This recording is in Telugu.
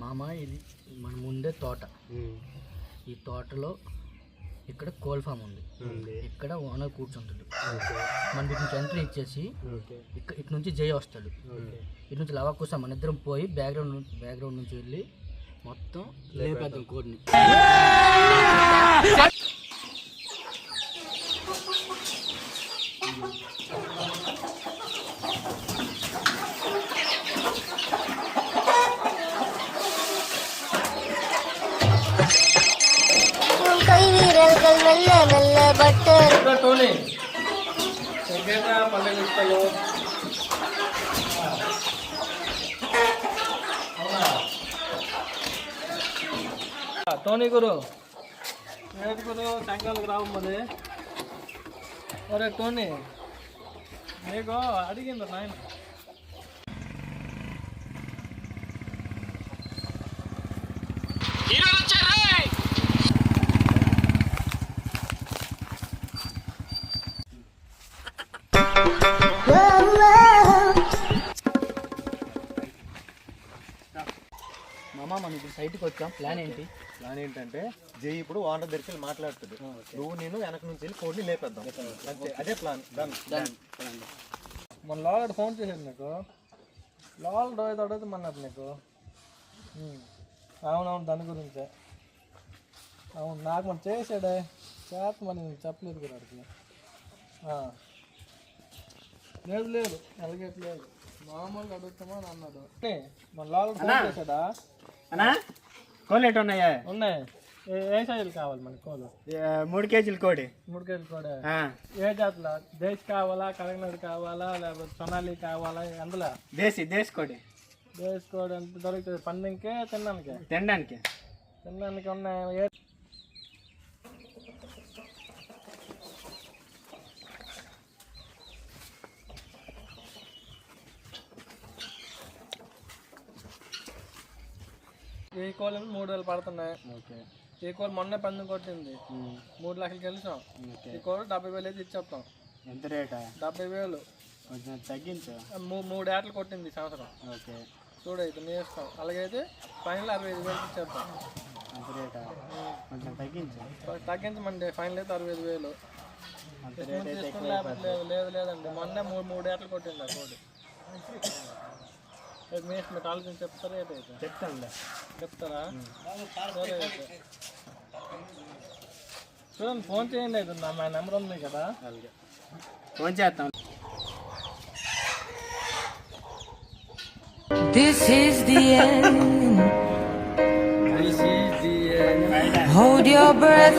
మామ ఇది మన ముందే తోట. ఈ తోటలో ఇక్కడ కోల్ ఫామ్ ఉంది. ఇక్కడ ఓనర్ కూర్చుంటాడు. మన ఇటు నుంచి ఎంట్రీ ఇచ్చేసి ఇటు నుంచి జై వస్తాడు. ఇటు నుంచి లవాకుసా మన ఇద్దరం పోయి బ్యాక్గ్రౌండ్ నుంచి వెళ్ళి మొత్తం లేపేద్దాం కోడిని. టోనీ గురు ఏడు గురు సంకాలకు రావమ్మది. ఒరే టోనీ నీకు అడిగింది నాయన. మామ మనం ఇప్పుడు సైట్కి వచ్చాం. ప్లాన్ ఏంటంటే జై ఇప్పుడు ఓనర్ దగ్గరికి వెళ్ళి మాట్లాడుతుంది. నువ్వు నేను వెనక నుంచి వెళ్ళి కోడిని లేపేద్దాం అంతే. అదే ప్లాన్. మన లాల్ ఫోన్ చేశాడు నీకు. లాల్ అడుగుతామన్నారు నీకు. అవునవును దాని గురించే. అవును నాకు మనం చేసాడే చేత మరి చెప్పలేదు కదా అడిగి. లేదు అడిగట్లేదు, మామూలుగా అడుగుతామని అన్నాడు. మన లాల్ ఫోన్ చేశాడా? కోళ్ళు ఉన్నాయా? ఉన్నాయి. ఏ సైజులు కావాలి మనకి కోళ్ళు? 3 కేజీలు కోడి. 3 కేజీలు కోడి. ఏ జాతుల? దేశ్ కావాలా, కడగనాడు కావాలా, లేకపోతే సొనాలి కావాలా? అందులో దేశ్ కోడి. దేశ్ కోడి ఎంత దొరుకుతుంది? పందెంకే తినడానికి ఉన్నాయి. ఈ కోళ్ళు 3,000 పడుతున్నాయి. ఈ కోళ్ళు మొన్నే పందెం కొట్టింది. 3 లక్షలు గెలిచాం. ఈ కోళ్ళు 70,000 అయితే ఇచ్చేస్తాం. ఎంత రేటా? 70,000 తగ్గించు. 3 ఏటలు కొట్టింది ఈ సంవత్సరం. చూడైతే నీ ఇస్తాం. అలాగైతే ఫైనల్ 65,000 ఇచ్చేస్తాం. అంత రేటా? కొంచెం తగ్గించమండి. ఫైనల్ అయితే 65,000. లేదండి మొన్నే 3 ఏటలు కొట్టింది ఆ కోడి. మీకు ఆలోచన చెప్తారా? ఏటైతే చెప్తారా? సరే అయితే చూడండి, ఫోన్ చేయండి. అయితే మా నెంబర్ ఉంది కదా, ఫోన్ చేస్తాం. This is the end. Hold your breath.